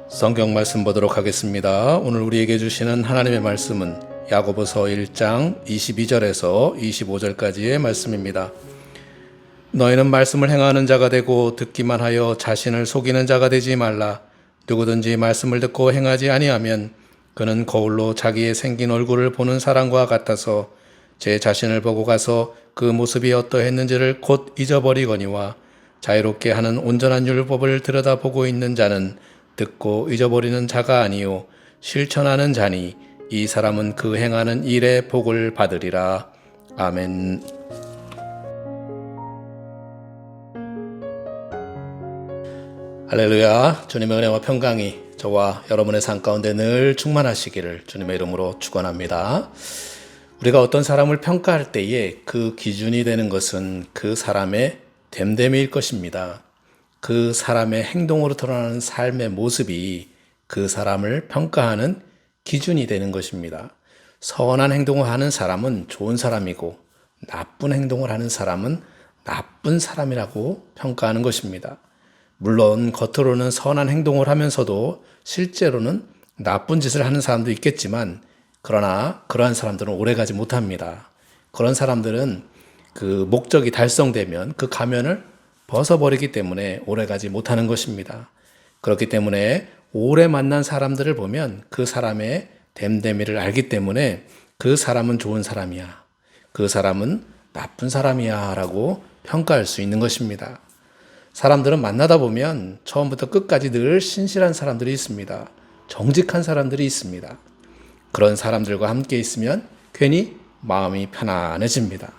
성경 말씀 보도록 하겠습니다. 오늘 우리에게 주시는 하나님의 말씀은 야고보서 1장 22절에서 25절까지의 말씀입니다. 너희는 말씀을 행하는 자가 되고 듣기만 하여 자신을 속이는 자가 되지 말라. 누구든지 말씀을 듣고 행하지 아니하면 그는 거울로 자기의 생긴 얼굴을 보는 사람과 같아서 제 자신을 보고 가서 그 모습이 어떠했는지를 곧 잊어버리거니와 자유롭게 하는 온전한 율법을 들여다보고 있는 자는 듣고 잊어버리는 자가 아니요 실천하는 자니 이 사람은 그 행하는 일의 복을 받으리라. 아멘. 할렐루야. 주님의 은혜와 평강이 저와 여러분의 삶 가운데 늘 충만하시기를 주님의 이름으로 축원합니다. 우리가 어떤 사람을 평가할 때에 그 기준이 되는 것은 그 사람의 됨됨이일 것입니다. 그 사람의 행동으로 드러나는 삶의 모습이 그 사람을 평가하는 기준이 되는 것입니다. 선한 행동을 하는 사람은 좋은 사람이고 나쁜 행동을 하는 사람은 나쁜 사람이라고 평가하는 것입니다. 물론 겉으로는 선한 행동을 하면서도 실제로는 나쁜 짓을 하는 사람도 있겠지만 그러나 그러한 사람들은 오래가지 못합니다. 그런 사람들은 그 목적이 달성되면 그 가면을 벗어버리기 때문에 오래가지 못하는 것입니다. 그렇기 때문에 오래 만난 사람들을 보면 그 사람의 됨됨이를 알기 때문에 그 사람은 좋은 사람이야, 그 사람은 나쁜 사람이야 라고 평가할 수 있는 것입니다. 사람들은 만나다 보면 처음부터 끝까지 늘 신실한 사람들이 있습니다. 정직한 사람들이 있습니다. 그런 사람들과 함께 있으면 괜히 마음이 편안해집니다.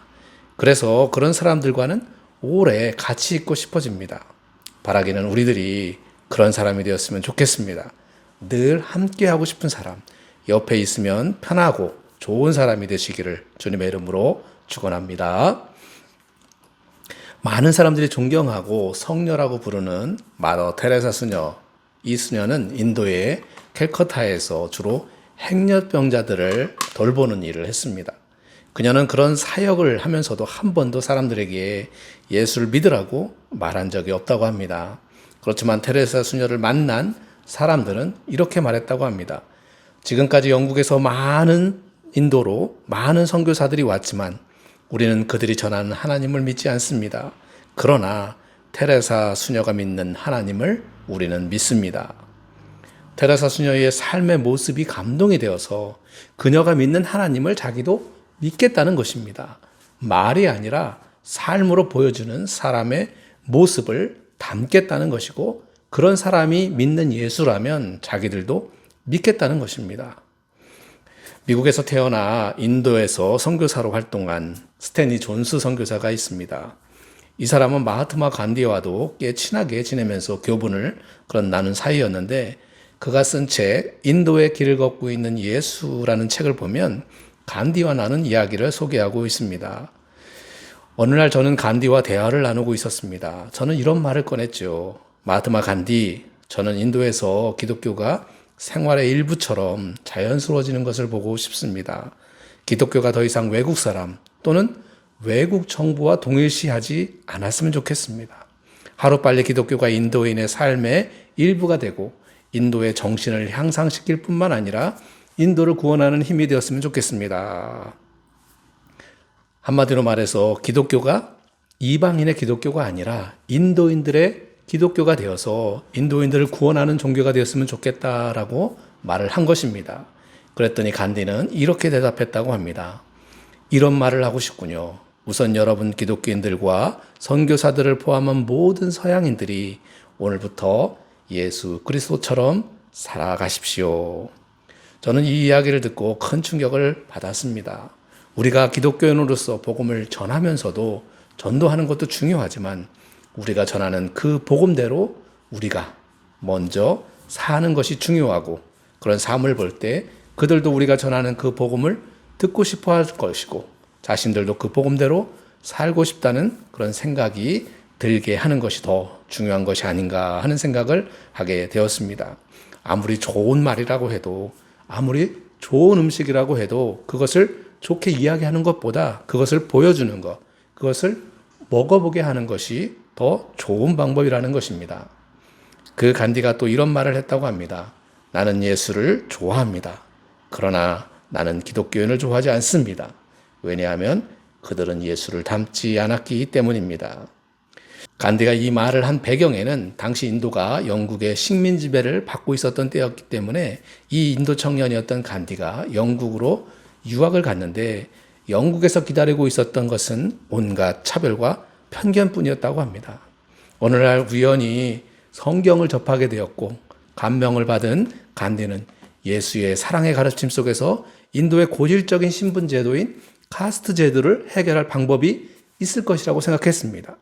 그래서 그런 사람들과는 오래 같이 있고 싶어집니다. 바라기는 우리들이 그런 사람이 되었으면 좋겠습니다. 늘 함께 하고 싶은 사람, 옆에 있으면 편하고 좋은 사람이 되시기를 주님의 이름으로 축원합니다. 많은 사람들이 존경하고 성녀라고 부르는 마더 테레사 수녀, 이 수녀는 인도의 캘커타에서 주로 행렬병자들을 돌보는 일을 했습니다. 그녀는 그런 사역을 하면서도 한 번도 사람들에게 예수를 믿으라고 말한 적이 없다고 합니다. 그렇지만 테레사 수녀를 만난 사람들은 이렇게 말했다고 합니다. 지금까지 영국에서 많은 인도로 많은 선교사들이 왔지만 우리는 그들이 전하는 하나님을 믿지 않습니다. 그러나 테레사 수녀가 믿는 하나님을 우리는 믿습니다. 테레사 수녀의 삶의 모습이 감동이 되어서 그녀가 믿는 하나님을 자기도 믿겠다는 것입니다. 말이 아니라 삶으로 보여주는 사람의 모습을 담겠다는 것이고 그런 사람이 믿는 예수라면 자기들도 믿겠다는 것입니다. 미국에서 태어나 인도에서 선교사로 활동한 스탠리 존스 선교사가 있습니다. 이 사람은 마하트마 간디와도 꽤 친하게 지내면서 교분을 나눈 사이였는데 그가 쓴 책 인도의 길을 걷고 있는 예수라는 책을 보면 간디와 나눈 이야기를 소개하고 있습니다. 어느 날 저는 간디와 대화를 나누고 있었습니다. 저는 이런 말을 꺼냈죠. 마하트마 간디, 저는 인도에서 기독교가 생활의 일부처럼 자연스러워지는 것을 보고 싶습니다. 기독교가 더 이상 외국 사람 또는 외국 정부와 동일시하지 않았으면 좋겠습니다. 하루빨리 기독교가 인도인의 삶의 일부가 되고 인도의 정신을 향상시킬 뿐만 아니라 인도를 구원하는 힘이 되었으면 좋겠습니다. 한마디로 말해서 기독교가 이방인의 기독교가 아니라 인도인들의 기독교가 되어서 인도인들을 구원하는 종교가 되었으면 좋겠다라고 말을 한 것입니다. 그랬더니 간디는 이렇게 대답했다고 합니다. 이런 말을 하고 싶군요. 우선 여러분 기독교인들과 선교사들을 포함한 모든 서양인들이 오늘부터 예수 그리스도처럼 살아가십시오. 저는 이 이야기를 듣고 큰 충격을 받았습니다. 우리가 기독교인으로서 복음을 전하면서도 전도하는 것도 중요하지만 우리가 전하는 그 복음대로 우리가 먼저 사는 것이 중요하고 그런 삶을 볼 때 그들도 우리가 전하는 그 복음을 듣고 싶어 할 것이고 자신들도 그 복음대로 살고 싶다는 그런 생각이 들게 하는 것이 더 중요한 것이 아닌가 하는 생각을 하게 되었습니다. 아무리 좋은 말이라고 해도 아무리 좋은 음식이라고 해도 그것을 좋게 이야기하는 것보다 그것을 보여주는 것, 그것을 먹어보게 하는 것이 더 좋은 방법이라는 것입니다. 그 간디가 또 이런 말을 했다고 합니다. 나는 예수를 좋아합니다. 그러나 나는 기독교인을 좋아하지 않습니다. 왜냐하면 그들은 예수를 닮지 않았기 때문입니다. 간디가 이 말을 한 배경에는 당시 인도가 영국의 식민 지배를 받고 있었던 때였기 때문에 이 인도 청년이었던 간디가 영국으로 유학을 갔는데 영국에서 기다리고 있었던 것은 온갖 차별과 편견뿐이었다고 합니다. 어느 날 우연히 성경을 접하게 되었고 감명을 받은 간디는 예수의 사랑의 가르침 속에서 인도의 고질적인 신분 제도인 카스트 제도를 해결할 방법이 있을 것이라고 생각했습니다.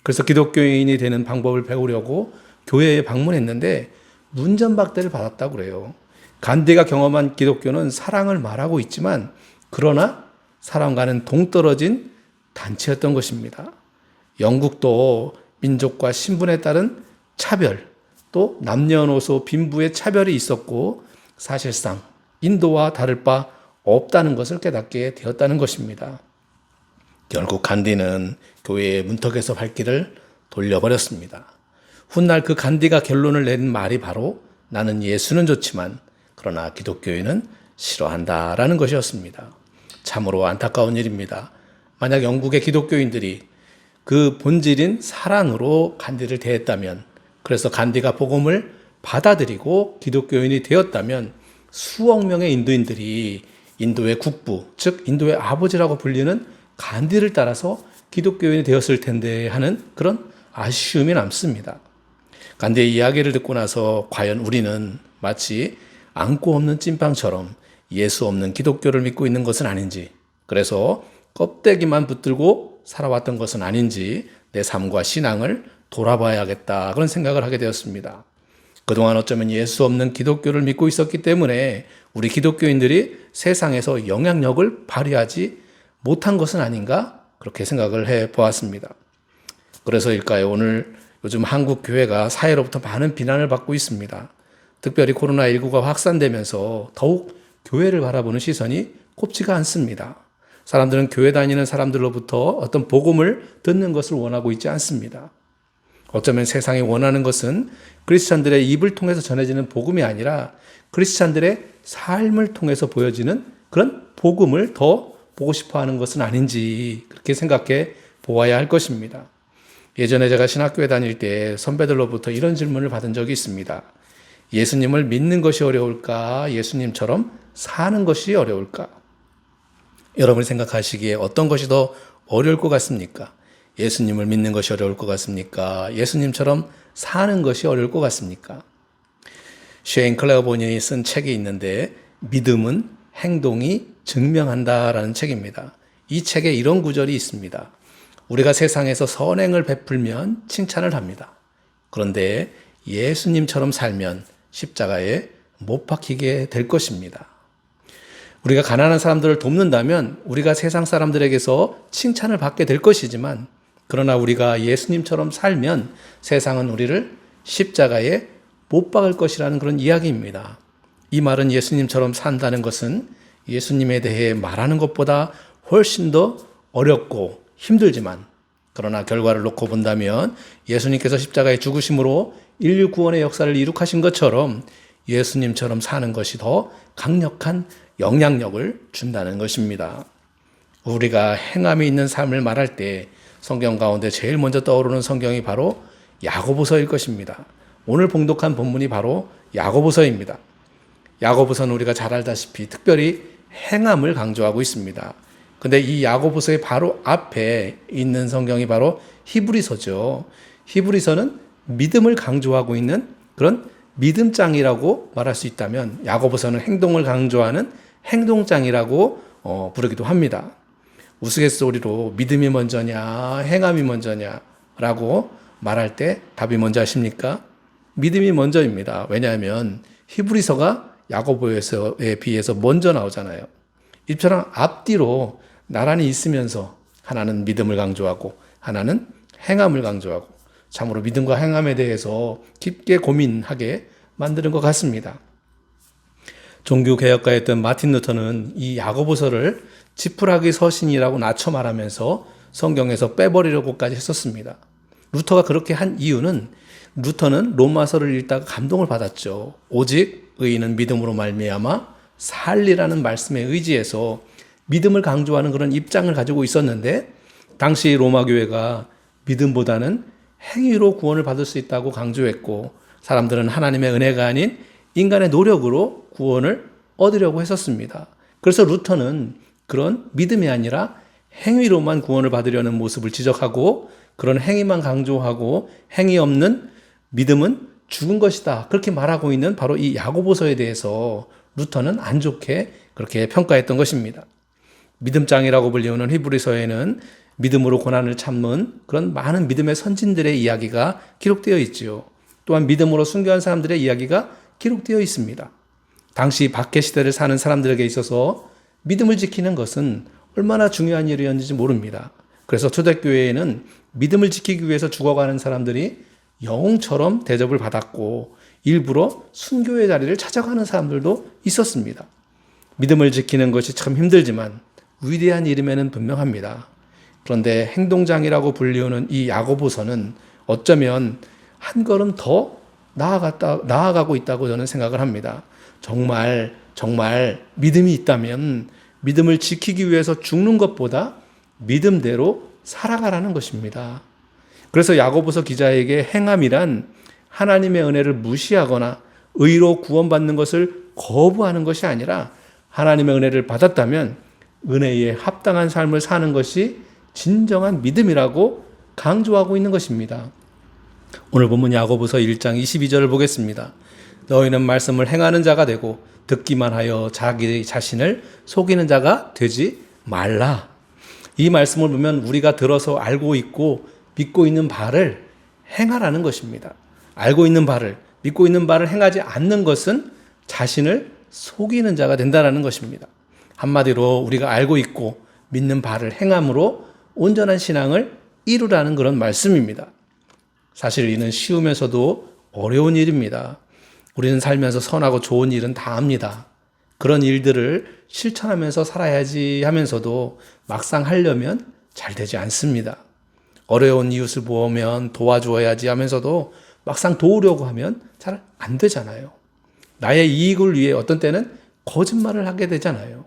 그래서 기독교인이 되는 방법을 배우려고 교회에 방문했는데 문전박대를 받았다고 그래요. 간디가 경험한 기독교는 사랑을 말하고 있지만 그러나 사랑과는 동떨어진 단체였던 것입니다. 영국도 민족과 신분에 따른 차별, 또 남녀노소 빈부의 차별이 있었고 사실상 인도와 다를 바 없다는 것을 깨닫게 되었다는 것입니다. 결국 간디는 교회의 문턱에서 발길을 돌려버렸습니다. 훗날 그 간디가 결론을 낸 말이 바로 나는 예수는 좋지만 그러나 기독교인은 싫어한다라는 것이었습니다. 참으로 안타까운 일입니다. 만약 영국의 기독교인들이 그 본질인 사랑으로 간디를 대했다면, 그래서 간디가 복음을 받아들이고 기독교인이 되었다면 수억 명의 인도인들이 인도의 국부, 즉 인도의 아버지라고 불리는 간디를 따라서 기독교인이 되었을 텐데 하는 그런 아쉬움이 남습니다. 간디의 이야기를 듣고 나서 과연 우리는 마치 안고 없는 찐빵처럼 예수 없는 기독교를 믿고 있는 것은 아닌지, 그래서 껍데기만 붙들고 살아왔던 것은 아닌지 내 삶과 신앙을 돌아봐야겠다, 그런 생각을 하게 되었습니다. 그동안 어쩌면 예수 없는 기독교를 믿고 있었기 때문에 우리 기독교인들이 세상에서 영향력을 발휘하지 못한 것은 아닌가, 그렇게 생각을 해 보았습니다. 그래서일까요? 오늘 요즘 한국 교회가 사회로부터 많은 비난을 받고 있습니다. 특별히 코로나19가 확산되면서 더욱 교회를 바라보는 시선이 곱지가 않습니다. 사람들은 교회 다니는 사람들로부터 어떤 복음을 듣는 것을 원하고 있지 않습니다. 어쩌면 세상이 원하는 것은 크리스찬들의 입을 통해서 전해지는 복음이 아니라 크리스찬들의 삶을 통해서 보여지는 그런 복음을 더 보고 싶어 하는 것은 아닌지, 그렇게 생각해 보아야 할 것입니다. 예전에 제가 신학교에 다닐 때 선배들로부터 이런 질문을 받은 적이 있습니다. 예수님을 믿는 것이 어려울까? 예수님처럼 사는 것이 어려울까? 여러분이 생각하시기에 어떤 것이 더 어려울 것 같습니까? 예수님을 믿는 것이 어려울 것 같습니까? 예수님처럼 사는 것이 어려울 것 같습니까? 셰인 클레어본이 쓴 책이 있는데 믿음은 행동이 증명한다라는 책입니다. 이 책에 이런 구절이 있습니다. 우리가 세상에서 선행을 베풀면 칭찬을 합니다. 그런데 예수님처럼 살면 십자가에 못 박히게 될 것입니다. 우리가 가난한 사람들을 돕는다면 우리가 세상 사람들에게서 칭찬을 받게 될 것이지만, 그러나 우리가 예수님처럼 살면 세상은 우리를 십자가에 못 박을 것이라는 그런 이야기입니다. 이 말은 예수님처럼 산다는 것은 예수님에 대해 말하는 것보다 훨씬 더 어렵고 힘들지만, 그러나 결과를 놓고 본다면 예수님께서 십자가에 죽으심으로 인류 구원의 역사를 이룩하신 것처럼 예수님처럼 사는 것이 더 강력한 영향력을 준다는 것입니다. 우리가 행함이 있는 삶을 말할 때 성경 가운데 제일 먼저 떠오르는 성경이 바로 야고보서일 것입니다. 오늘 봉독한 본문이 바로 야고보서입니다. 야고보서는 우리가 잘 알다시피 특별히 행함을 강조하고 있습니다. 근데 이 야고보서의 바로 앞에 있는 성경이 바로 히브리서죠. 히브리서는 믿음을 강조하고 있는 그런 믿음장이라고 말할 수 있다면, 야고보서는 행동을 강조하는 행동장이라고 부르기도 합니다. 우스갯소리로 믿음이 먼저냐 행함이 먼저냐라고 말할 때 답이 뭔지 아십니까? 믿음이 먼저입니다. 왜냐하면 히브리서가 야고보서에 비해서 먼저 나오잖아요. 이처럼 앞뒤로 나란히 있으면서 하나는 믿음을 강조하고 하나는 행함을 강조하고, 참으로 믿음과 행함에 대해서 깊게 고민하게 만드는 것 같습니다. 종교개혁가였던 마틴 루터는 이 야고보서를 지푸라기 서신이라고 낮춰 말하면서 성경에서 빼버리려고까지 했었습니다. 루터가 그렇게 한 이유는 루터는 로마서를 읽다가 감동을 받았죠. 오직 의인은 믿음으로 말미암아 살리라는 말씀에 의지해서 믿음을 강조하는 그런 입장을 가지고 있었는데, 당시 로마 교회가 믿음보다는 행위로 구원을 받을 수 있다고 강조했고, 사람들은 하나님의 은혜가 아닌 인간의 노력으로 구원을 얻으려고 했었습니다. 그래서 루터는 그런 믿음이 아니라 행위로만 구원을 받으려는 모습을 지적하고, 그런 행위만 강조하고 행위 없는 믿음은 죽은 것이다, 그렇게 말하고 있는 바로 이 야고보서에 대해서 루터는 안 좋게 그렇게 평가했던 것입니다. 믿음장이라고 불리우는 히브리서에는 믿음으로 고난을 참는 그런 많은 믿음의 선진들의 이야기가 기록되어 있지요. 또한 믿음으로 순교한 사람들의 이야기가 기록되어 있습니다. 당시 박해 시대를 사는 사람들에게 있어서 믿음을 지키는 것은 얼마나 중요한 일이었는지 모릅니다. 그래서 초대교회에는 믿음을 지키기 위해서 죽어가는 사람들이 영웅처럼 대접을 받았고, 일부러 순교의 자리를 찾아가는 사람들도 있었습니다. 믿음을 지키는 것이 참 힘들지만 위대한 일임에는 분명합니다. 그런데 행동장이라고 불리우는 이 야고보서는 어쩌면 한 걸음 더 나아가고 있다고 저는 생각을 합니다. 정말 믿음이 있다면 믿음을 지키기 위해서 죽는 것보다 믿음대로 살아가라는 것입니다. 그래서 야고보서 기자에게 행함이란 하나님의 은혜를 무시하거나 의로 구원받는 것을 거부하는 것이 아니라, 하나님의 은혜를 받았다면 은혜에 합당한 삶을 사는 것이 진정한 믿음이라고 강조하고 있는 것입니다. 오늘 본문 야고보서 1장 22절을 보겠습니다. 너희는 말씀을 행하는 자가 되고 듣기만 하여 자기 자신을 속이는 자가 되지 말라. 이 말씀을 보면 우리가 들어서 알고 있고 믿고 있는 바를 행하라는 것입니다. 알고 있는 바를, 믿고 있는 바를 행하지 않는 것은 자신을 속이는 자가 된다는 것입니다. 한마디로 우리가 알고 있고 믿는 바를 행함으로 온전한 신앙을 이루라는 그런 말씀입니다. 사실 이는 쉬우면서도 어려운 일입니다. 우리는 살면서 선하고 좋은 일은 다 합니다. 그런 일들을 실천하면서 살아야지 하면서도 막상 하려면 잘 되지 않습니다. 어려운 이웃을 보면 도와줘야지 하면서도 막상 도우려고 하면 잘 안 되잖아요. 나의 이익을 위해 어떤 때는 거짓말을 하게 되잖아요.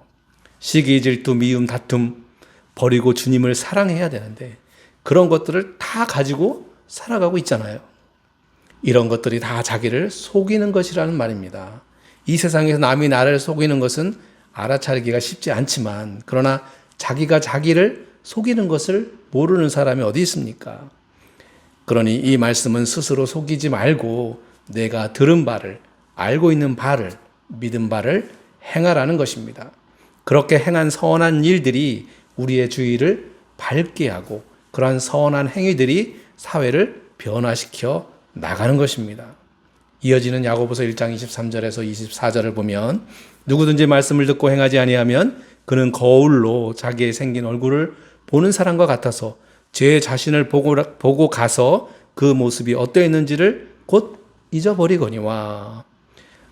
시기, 질투, 미움, 다툼 버리고 주님을 사랑해야 되는데 그런 것들을 다 가지고 살아가고 있잖아요. 이런 것들이 다 자기를 속이는 것이라는 말입니다. 이 세상에서 남이 나를 속이는 것은 알아차리기가 쉽지 않지만, 그러나 자기가 자기를 속이는 것을 모르는 사람이 어디 있습니까? 그러니 이 말씀은 스스로 속이지 말고 내가 들은 바를, 알고 있는 바를, 믿은 바를 행하라는 것입니다. 그렇게 행한 선한 일들이 우리의 주위를 밝게 하고, 그러한 선한 행위들이 사회를 변화시켜 나가는 것입니다. 이어지는 야고보서 1장 23절에서 24절을 보면, 누구든지 말씀을 듣고 행하지 아니하면 그는 거울로 자기의 생긴 얼굴을 보는 사람과 같아서 제 자신을 보고 가서 그 모습이 어떠했는지를 곧 잊어버리거니와.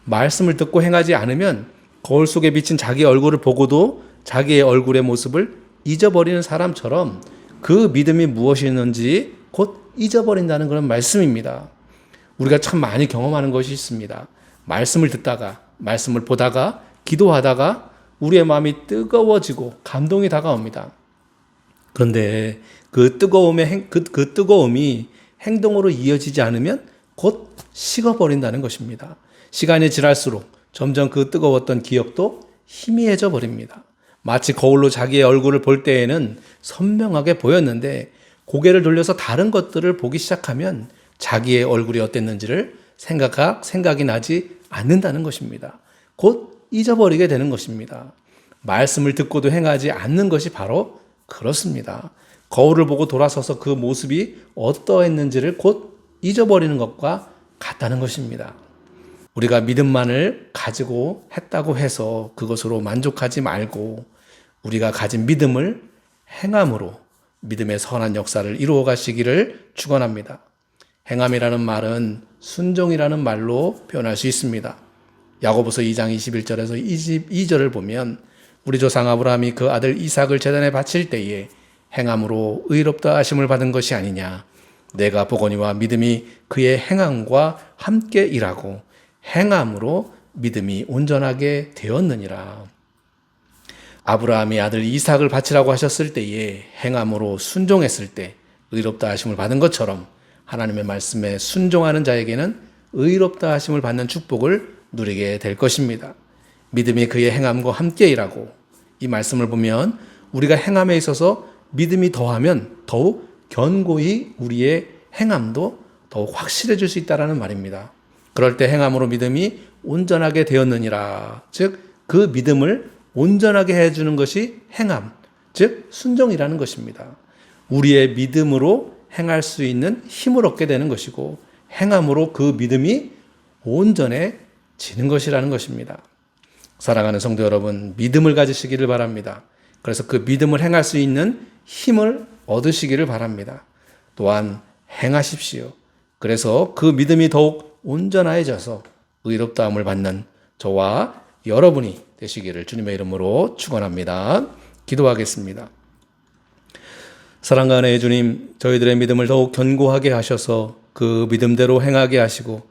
말씀을 듣고 행하지 않으면 거울 속에 비친 자기 얼굴을 보고도 자기의 얼굴의 모습을 잊어버리는 사람처럼 그 믿음이 무엇이었는지 곧 잊어버린다는 그런 말씀입니다. 우리가 참 많이 경험하는 것이 있습니다. 말씀을 듣다가, 말씀을 보다가, 기도하다가 우리의 마음이 뜨거워지고 감동이 다가옵니다. 그런데 그 뜨거움이 행동으로 이어지지 않으면 곧 식어버린다는 것입니다. 시간이 지날수록 점점 그 뜨거웠던 기억도 희미해져 버립니다. 마치 거울로 자기의 얼굴을 볼 때에는 선명하게 보였는데 고개를 돌려서 다른 것들을 보기 시작하면 자기의 얼굴이 어땠는지를 생각이 나지 않는다는 것입니다. 곧 잊어버리게 되는 것입니다. 말씀을 듣고도 행하지 않는 것이 바로 그렇습니다. 거울을 보고 돌아서서 그 모습이 어떠했는지를 곧 잊어버리는 것과 같다는 것입니다. 우리가 믿음만을 가지고 했다고 해서 그것으로 만족하지 말고 우리가 가진 믿음을 행함으로 믿음의 선한 역사를 이루어 가시기를 축원합니다. 행함이라는 말은 순종이라는 말로 표현할 수 있습니다. 야고보서 2장 21절에서 22절을 보면 우리 조상 아브라함이 그 아들 이삭을 제단에 바칠 때에 행함으로 의롭다 하심을 받은 것이 아니냐. 내가 보거니와 믿음이 그의 행함과 함께 일하고 행함으로 믿음이 온전하게 되었느니라. 아브라함이 아들 이삭을 바치라고 하셨을 때에 행함으로 순종했을 때 의롭다 하심을 받은 것처럼 하나님의 말씀에 순종하는 자에게는 의롭다 하심을 받는 축복을 누리게 될 것입니다. 믿음이 그의 행함과 함께 일하고, 이 말씀을 보면 우리가 행함에 있어서 믿음이 더하면 더욱 견고히 우리의 행함도 더욱 확실해질 수 있다는 말입니다. 그럴 때 행함으로 믿음이 온전하게 되었느니라. 즉 그 믿음을 온전하게 해주는 것이 행함, 즉 순종이라는 것입니다. 우리의 믿음으로 행할 수 있는 힘을 얻게 되는 것이고, 행함으로 그 믿음이 온전해지는 것이라는 것입니다. 사랑하는 성도 여러분, 믿음을 가지시기를 바랍니다. 그래서 그 믿음을 행할 수 있는 힘을 얻으시기를 바랍니다. 또한 행하십시오. 그래서 그 믿음이 더욱 온전해져서 의롭다함을 받는 저와 여러분이 되시기를 주님의 이름으로 축원합니다. 기도하겠습니다. 사랑과 은혜의 주님, 저희들의 믿음을 더욱 견고하게 하셔서 그 믿음대로 행하게 하시고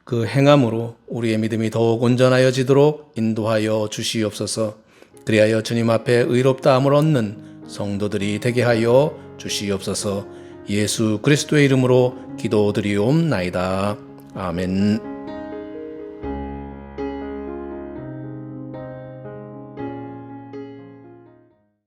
그 행함으로 우리의 믿음이 더욱 온전하여지도록 인도하여 주시옵소서. 그리하여 주님 앞에 의롭다함을 얻는 성도들이 되게 하여 주시옵소서. 예수 그리스도의 이름으로 기도드리옵나이다. 아멘.